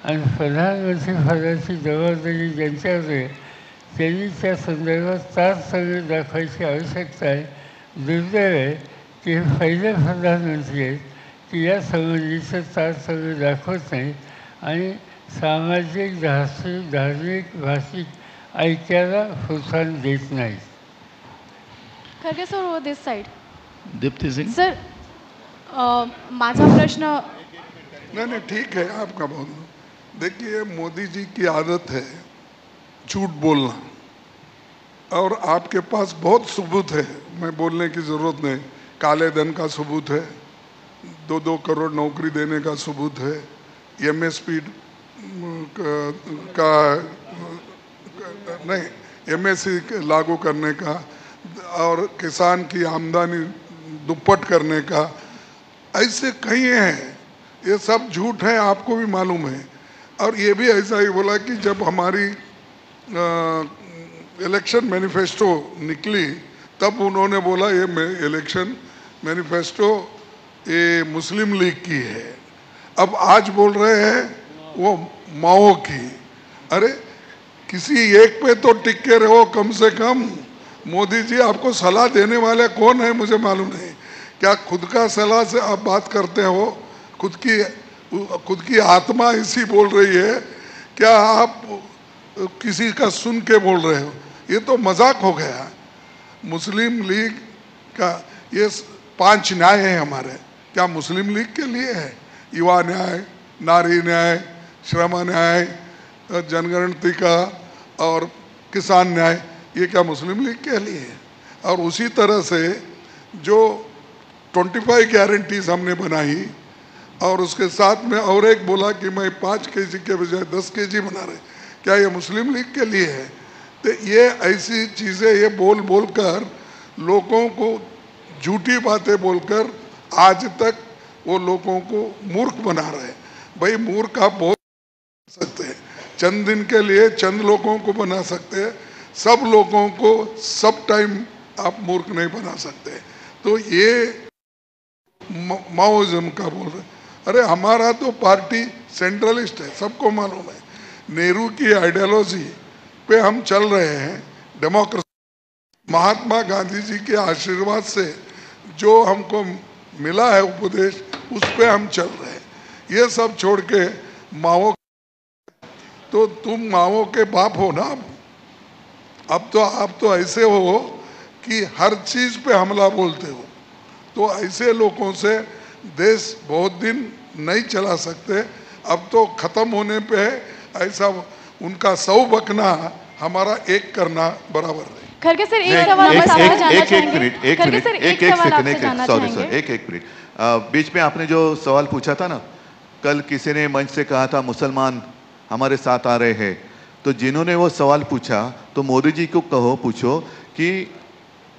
आणि प्रधानमंत्री पदाची जबाबदारी ज्यांच्यावर आहे त्यांनी त्या संदर्भात तारतम्य दाखवायची आवश्यकता आहे. दुर्दैव आहे की हे पहिले प्रधानमंत्री आहेत की या संबंधीचं तारतम्य दाखवत नाही आणि सामाजिक धार्मिक भाषिक ऐक्याला प्रोत्साहन देत नाहीत. खरगे सर वो दिस साइड. दीप्ति सिंह सर माझा प्रश्न. नहीं ठीक है आपका बोलना. देखिए मोदी जी की आदत है झूठ बोलना और आपके पास बहुत सबूत है. मैं बोलने की ज़रूरत नहीं. काले धन का सबूत है, 2-2 करोड़ नौकरी देने का सबूत है, MSP का नहीं MSC लागू करने का और किसान की आमदनी दुप्पट करने का, ऐसे कई हैं. ये सब झूठ है, आपको भी मालूम है. और ये भी ऐसा ही बोला कि जब हमारी इलेक्शन मैनिफेस्टो निकली तब उन्होंने बोला ये इलेक्शन मैनिफेस्टो ये मुस्लिम लीग की है. अब आज बोल रहे हैं वो माओ की. अरे किसी एक पे तो टिक के रहो कम से कम. मोदी जी आपको सलाह देने वाले कौन है मुझे मालूम नहीं. क्या खुद का सलाह से आप बात करते हो? खुद की आत्मा इसी बोल रही है, क्या आप किसी का सुन के बोल रहे हो? ये तो मजाक हो गया. मुस्लिम लीग का ये 5 न्याय है हमारे, क्या मुस्लिम लीग के लिए है? युवा न्याय, नारी न्याय, श्रम न्याय, जनगणति का और किसान न्याय, ये क्या मुस्लिम लीग के लिए है? और उसी तरह से जो 25 गारंटीज हमने बनाई और उसके साथ में और एक बोला कि मैं 5 kg के बजाय 10 kg बना रहे, क्या ये मुस्लिम लीग के लिए है? तो ये ऐसी चीज़ें ये बोल कर लोगों को झूठी बातें बोलकर आज तक वो लोगों को मूर्ख बना रहे. भाई मूर्ख आप बहुत सकते हैं, चंद दिन के लिए चंद लोगों को बना सकते हैं, सब लोगों को सब टाइम आप मूर्ख नहीं बना सकते. तो ये माओइज्म का बोल रहे. अरे हमारा तो पार्टी सेंट्रलिस्ट है, सबको मालूम है. नेहरू की आइडियोलॉजी पे हम चल रहे हैं. डेमोक्रेसी, महात्मा गांधी जी के आशीर्वाद से जो हमको मिला है उपदेश, उस पे हम चल रहे हैं. ये सब छोड़ के माओ, तो तुम माओ के बाप हो ना. अब तो आप तो ऐसे हो कि हर चीज पे हमला बोलते हो. तो ऐसे लोगों से देश बहुत दिन नहीं चला सकते. अब तो खत्म होने पे है. ऐसा उनका 100 बकना हमारा एक करना बराबर है. खरगे सर एक सवाल आपसे जानना चाहेंगे. एक मिनट. बीच में आपने जो सवाल पूछा था ना, कल किसी ने मंच से कहा था मुसलमान हमारे साथ आ रहे हैं, तो जिन्होंने वो सवाल पूछा तो मोदी जी को पूछो कि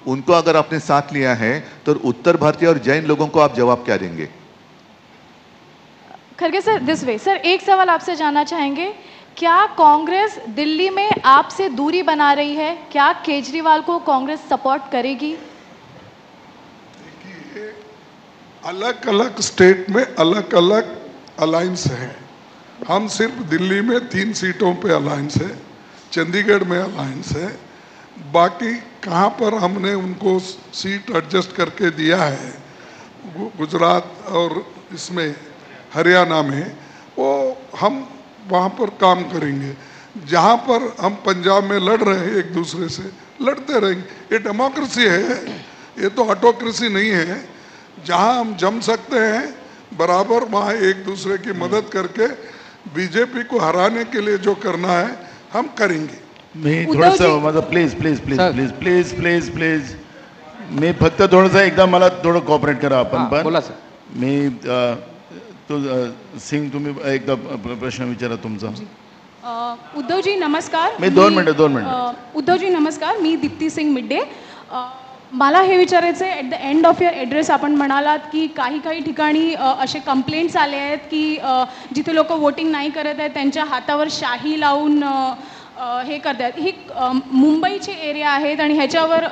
उनको अगर आपने साथ लिया है तो उत्तर भारतीय और जैन लोगों को आप जवाब क्या देंगे? Kharge sir this way. Sir एक सवाल आपसे जानना चाहेंगे, क्या कांग्रेस दिल्ली में आपसे दूरी बना रही है? क्या केजरीवाल को कांग्रेस सपोर्ट करेगी? देखिए अलग अलग स्टेट में अलग अलग अलायंस है. हम सिर्फ दिल्ली में 3 सीटों पे अलायंस है, चंडीगढ़ में अलायंस है. बाकी कहाँ पर हमने उनको सीट एडजस्ट करके दिया है, गुजरात और इसमें हरियाणा में, वो हम वहाँ पर काम करेंगे. जहाँ पर हम पंजाब में लड़ रहे हैं एक दूसरे से, लड़ते रहेंगे. ये डेमोक्रेसी है, ये तो ऑटोक्रेसी नहीं है. जहाँ हम जम सकते हैं बराबर, वहाँ एक दूसरे की मदद करके बीजेपी को हराने के लिए जो करना है हम करेंगे. मी थोडंसं माझं प्लीज मी फक्त थोडंसं एकदा मला थोडं कॉपरेट करा आपण पण. बोला सर. मी तो सिंग तुम्ही एकदा प्रश्न विचारा तुमचा. उद्धवजी नमस्कार. मी 2 मिनिट. उद्धवजी नमस्कार, मी दीप्ती सिंग मिड्डे. मला हे विचारायचं आहे, at the end of your address आपण म्हणालात की काही ठिकाणी असे कंप्लेंट्स आले आहेत की जिथे लोक वोटिंग नाही करत आहेत त्यांच्या हातावर शाही लावून हे करतात. ही मुंबईची एरिया आहेत आणि ह्याच्यावर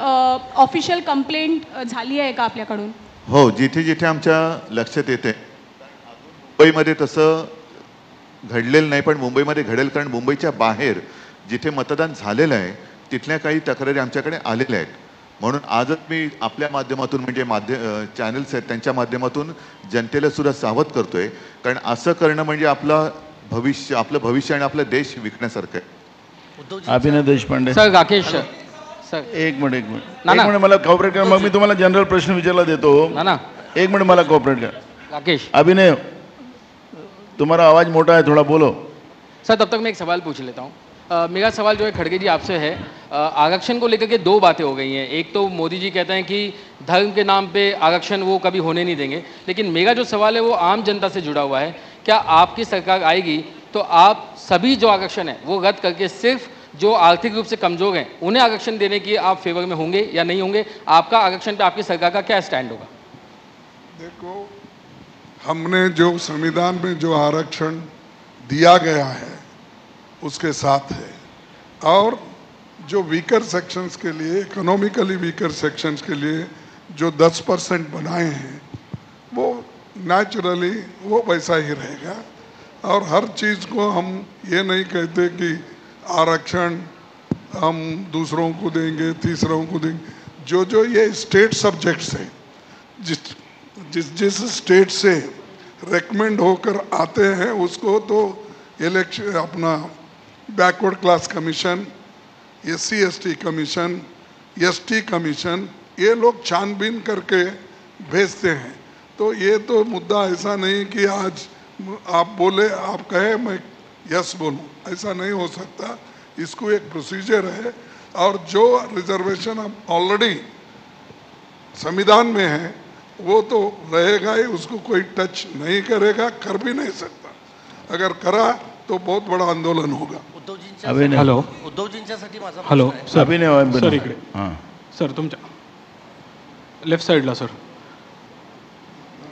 ऑफिशियल कंप्लेंट झाली आहे का आपल्याकडून? हो, जिथे जिथे आमच्या लक्षात येते, मुंबईमध्ये तसं घडलेलं नाही, पण मुंबईमध्ये घडेल, कारण मुंबईच्या बाहेर जिथे मतदान झालेलं आहे तिथल्या काही तक्रारी आमच्याकडे आलेल्या आहेत. म्हणून आजच मी आपल्या माध्यमातून, म्हणजे चॅनल्स आहेत त्यांच्या माध्यमातून जनतेला सुद्धा सावध करतोय, कारण असं करणं म्हणजे आपलं भविष्य आणि आपला देश विकण्यासारखं आहे. अभिनय देशपांडे सर, राकेश सर, एक मिनिट मला कॉपरेट करा, मग मी तुम्हाला जनरल प्रश्न विचारला देतो. ना एक मिनिट मला कॉपरेट करा. राकेश, अभिनय, तुम्हारा आवाज मोटा है, थोड़ा बोलो. सर तब तक मैं एक सवाल पूछ लेता हूँ. मेरा सवाल जो है खड़गे जी आपसे है. आरक्षण को लेकर के दो बातें हो गई हैं. एक तो मोदी जी कहते हैं कि धर्म के नाम पे आरक्षण वो कभी होने नहीं देंगे, लेकिन मेरा जो सवाल है वो आम जनता से जुड़ा हुआ है. क्या आपकी सरकार आएगी तो आप सभी जो आरक्षण है वो रद्द करके सिर्फ जो आर्थिक रूप से कमजोर हैं उन्हें आरक्षण देने की आप फेवर में होंगे या नहीं होंगे? आपका आरक्षण पे आपकी सरकार का क्या स्टैंड होगा? देखो, हमने जो संविधान में जो आरक्षण दिया गया है उसके साथ है, और जो वीकर सेक्शंस के लिए, इकोनॉमिकली वीकर सेक्शंस के लिए जो 10% बनाए हैं वो नेचुरली वो वैसा ही रहेगा. और हर चीज़ को हम ये नहीं कहते कि आरक्षण हम दूसरों को देंगे, तीसरों को देंगे. जो ये स्टेट सब्जेक्ट्स हैं, जिस स्टेट से रेकमेंड होकर आते हैं उसको तो इलेक्शन, अपना backward class commission, SC ST commission, ST commission, ये लोग छानबीन करके भेजते हैं. तो ये तो मुद्दा ऐसा नहीं कि आज आप बोले, आप कहे मैं यस बोलूं, ऐसा नहीं हो सकता. इसको एक प्रोसीजर है, और जो रिजर्वेशन ऑलरेडी संविधान में है वो तो रहेगा ही, उसको कोई टच नहीं करेगा, कर भी नहीं सकता. अगर करा तो बहुत बड़ा आंदोलन होगा. हॅलो, उद्धवजींच्यासाठी माझा हॅलो प्रश्न आहे. सर, इकडे सर, तुमच्या लेफ्ट साइडला sir.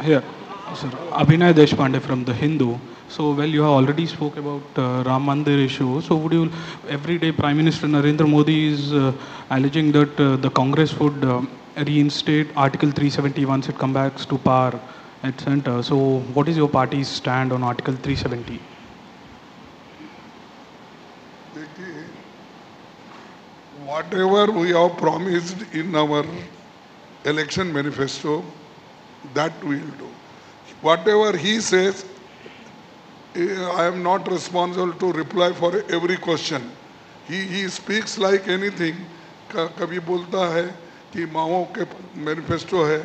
Here sir, Abhinay Deshpande from The Hindu. So, well, you have already spoke about Ram Mandir issue. So, would you, every day Prime Minister Narendra Modi is alleging that the Congress would reinstate Article 370 once it comes back to power at center. So, what is your party's stand on Article 370? Whatever we have promised in our election manifesto, that we will do. Whatever he says, I am not responsible to reply for every question. He speaks like anything. कभी बोलता है कि माओ के manifesto है,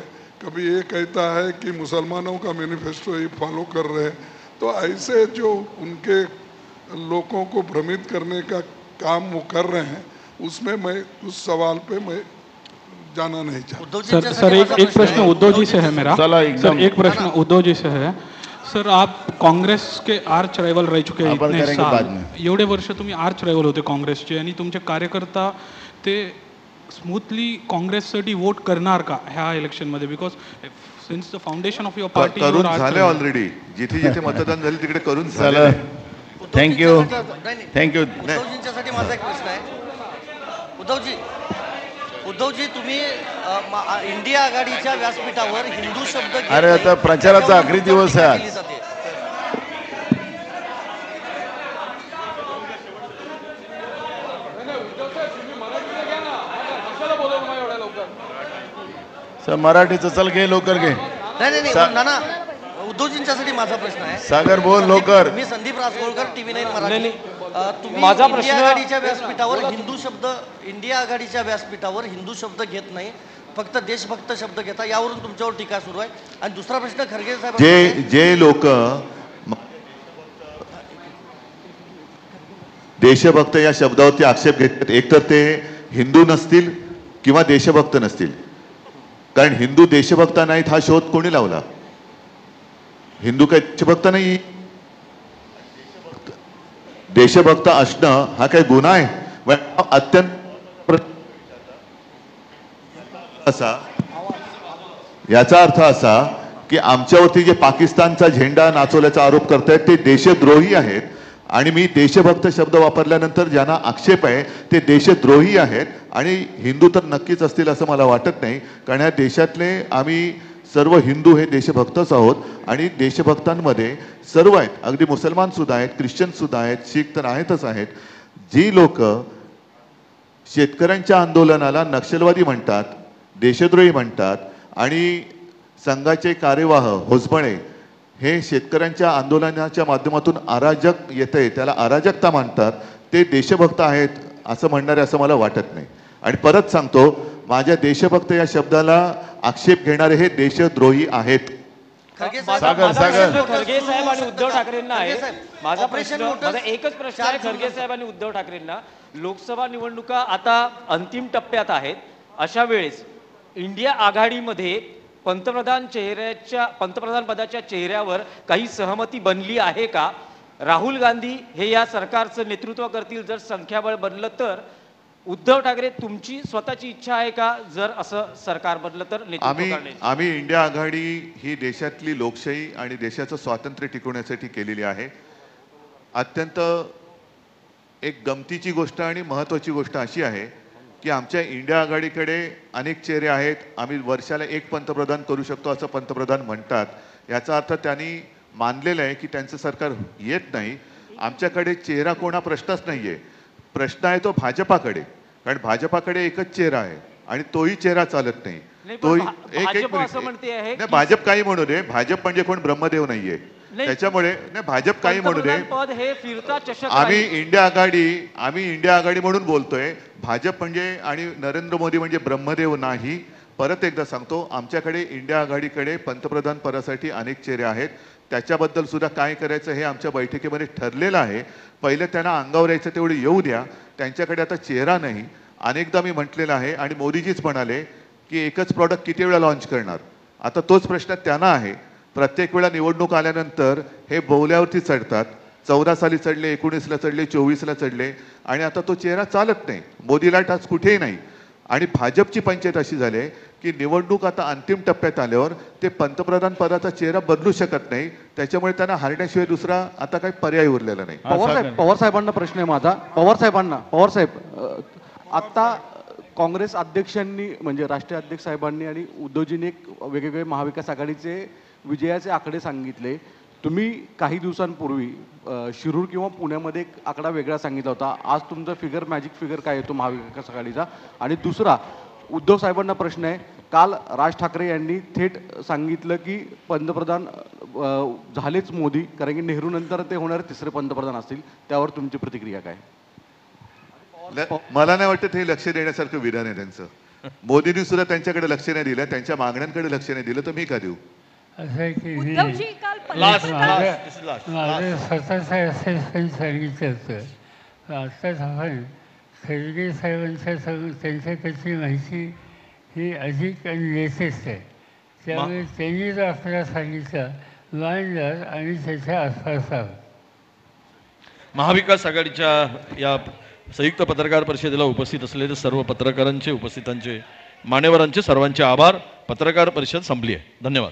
कभी ये कहता है कि मुसलमानों का मैनिफेस्टो ही फॉलो कर रहे हैं. तो ऐसे जो उनके लोगों को भ्रमित करने का काम वो कर रहे हैं, उसमें मैं उस सवाल पे मैं जाना नहीं चाहता. सर, एक प्रश्न उद्धव जी से है मेरा. सर, एक प्रश्न उद्धव जी से है. सर, आप काँग्रेस के आर्च रायवल रह चुके हैं इतने साल. एवढे वर्ष तुम्ही आर्च रायवल होते काँग्रेसचे, आणि तुमचे कार्यकर्ता ते स्मूथली काँग्रेससाठी वोट करणार का ह्या इलेक्शनमध्ये? Because since the foundation of your party करून झाले ऑलरेडी. जिथे जिथे मतदान झाले तिकडे करून झाले. थँक्यू. उद्धवजींच्यासाठी माझा एक प्रश्न आहे. उद्धवजी, तुम्ही इंडिया आघाडीच्या व्यासपीठावर हिंदू शब्द, अरे आता प्रचाराचा आखरी दिवस आहे आज. सर, मराठीचं चल घे, लवकर घे. नाही, नाना, उद्धवजींच्यासाठी माझा प्रश्न आहे. सागर बोल लवकर. मी संदीप रासगोळकर, TV9 मराठी. तुम्ही इंडिया आघाडीच्या व्यासपीठावर हिंदू शब्द घेत नाही, फक्त देशभक्त शब्द घेता, यावरून तुमच्यावर टीका सुरू आहे. आणि दुसरा प्रश्न खरगे साहेब, जे लोक देशभक्त या शब्दावरती आक्षेप घेतात, एकतर ते हिंदू नसतील किंवा देशभक्त नसतील. कारण हिंदू देशभक्त नाहीत हा शोध कोणी लावला? हिंदू काही देशभक्त नाही. देशभक्त असणं हा काही गुन्हा आहे? अत्यंत असा, याचा अर्थ असा की आमच्यावरती जे पाकिस्तानचा झेंडा नाचवल्याचा आरोप करतायत ते देशद्रोही आहेत, आणि मी देशभक्त शब्द वापरल्यानंतर ज्यांना आक्षेप आहे ते देशद्रोही आहेत आणि हिंदू तर नक्कीच असतील असं मला वाटत नाही, कारण या देशातले आम्ही सर्व हिंदू हे देशभक्तच आहोत आणि देशभक्तांमध्ये सर्व आहेत, अगदी मुसलमान सुद्धा आहेत, ख्रिश्चन सुद्धा आहेत, शीख तर आहेतच आहेत. जी लोक शेतकऱ्यांच्या आंदोलनाला नक्षलवादी म्हणतात, देशद्रोही म्हणतात आणि संघाचे कार्यवाह होसबळे हे शेतकऱ्यांच्या आंदोलनाच्या माध्यमातून अराजक येते त्याला अराजकता मानतात, ते देशभक्त आहेत असं म्हणणारे असं मला वाटत नाही. आणि परत सांगतो, माझ्या देशभक्त या शब्दाला आक्षेप घेणारे हे देशद्रोही आहेत. खरगे सागर खरगे साहेब आणि उद्धव ठाकरेंना आहे माझा ऑपरेशन प्रश्न, लोटस माझा एकच प्रश्न आहे खरगे साहेब आणि उद्धव ठाकरेंना. लोकसभा निवडणुका आता अंतिम टप्प्यात आहेत, अशा वेळेस इंडिया आघाडीमध्ये पंतप्रधान पदाच्या चेहऱ्यावर काही सहमती बनली आहे का? राहुल गांधी हे या सरकारचं नेतृत्व करतील जर संख्याबळ बनलं तर. उद्धव ठाकरे तुमची स्वतःची इच्छा आहे का जर असं सरकार बनलं तर नेतृत्व करण्याची? आम्ही इंडिया आघाडी ही देशातली लोकशाही आणि देशाचं स्वातंत्र्य टिकवण्यासाठी केलेली आहे. अत्यंत एक गमतीची गोष्ट आणि महत्त्वाची गोष्ट अशी आहे की आमच्या इंडिया आघाडीकडे अनेक चेहरे आहेत. आम्ही वर्षाला एक पंतप्रधान करू शकतो असं पंतप्रधान म्हणतात. याचा अर्थ त्यांनी मानलेलं आहे की त्यांचं सरकार येत नाही. आमच्याकडे चेहरा कोणा प्रश्नच नाही आहे. प्रश्न आहे तो भाजपाकडे, कारण भाजपाकडे एकच चेहरा आहे आणि तोही चेहरा चालत नाही. तोही भाजप काही म्हणू दे, भाजप म्हणजे कोण ब्रह्मदेव नाहीये, त्याच्यामुळे भाजप काही म्हणू दे. पद हे फिरता चषक आम्ही इंडिया आघाडी म्हणून बोलतोय. भाजप म्हणजे आणि नरेंद्र मोदी म्हणजे ब्रह्मदेव नाही. परत एकदा सांगतो, आमच्याकडे इंडिया आघाडीकडे पंतप्रधान पदासाठी अनेक चेहरे आहेत. त्याच्याबद्दल सुद्धा काय करायचं हे आमच्या बैठकीमध्ये ठरलेलं आहे. पहिलं त्यांना अंगावर यायचं तेवढे येऊ द्या. त्यांच्याकडे आता चेहरा नाही. अनेकदा मी म्हटलेलं आहे आणि मोदीजीच म्हणाले की एकच प्रॉडक्ट किती वेळा लॉन्च करणार. आता तोच प्रश्न त्यांना आहे. प्रत्येक वेळा निवडणूक आल्यानंतर हे बोवल्यावरती चढतात. 14 साली चढले, 19ला चढले, 24ला चढले आणि आता तो चेहरा चालत नाही. मोदीला टाच कुठेही नाही. आणि भाजपची पंचायत अशी झाली की निवडणूक आता अंतिम टप्प्यात आल्यावर ते पंतप्रधान पदाचा चेहरा बदलू शकत नाही. त्याच्यामुळे त्यांना हारण्याशिवाय दुसरा आता काही पर्याय उरलेला नाही. पवार साहेबांना प्रश्न आहे माझा. पवार साहेब, आता काँग्रेस अध्यक्षांनी म्हणजे राष्ट्रीय अध्यक्ष साहेबांनी आणि उद्धवजींनी एक वेगवेगळे महाविकास आघाडीचे विजयाचे आकडे सांगितले. तुम्ही काही दिवसांपूर्वी शिरूर किंवा पुण्यामध्ये एक आकडा वेगळा सांगितला होता. आज तुमचा फिगर मॅजिक फिगर काय येतो महाविकास आघाडीचा? आणि दुसरा, उद्धव साहेबांना प्रश्न आहे. काल राज ठाकरे यांनी थेट सांगितलं की पंतप्रधान झालेच मोदी, कारण की नेहरू नंतर ते होणारे तिसरे पंतप्रधान असतील. त्यावर तुमची प्रतिक्रिया काय? मला नाही वाटत हे लक्ष देण्यासारखं विधान आहे त्यांचं. मोदींनी सुद्धा त्यांच्याकडे लक्ष नाही दिलं, त्यांच्या मागण्यांकडे लक्ष नाही दिलं, तर मी का देऊ? असं आहे की उद्धवजी मी काल माझं स्वतःचं असेसमेंट सांगितलं होतं. आत्ताच आपण खरगे साहेबांच्या त्यांच्याकडची माहिती ही अधिक आणि लेटेस्ट आहे. त्यामुळे त्यांनी जो आपल्याला सांगितला मांडलं आणि त्याच्या आसपास आहोत. महाविकास आघाडीच्या या संयुक्त पत्रकार परिषदेला उपस्थित असलेले सर्व पत्रकारांचे, उपस्थितांचे, मान्यवरांचे सर्वांचे आभार. पत्रकार परिषद संपली आहे. धन्यवाद.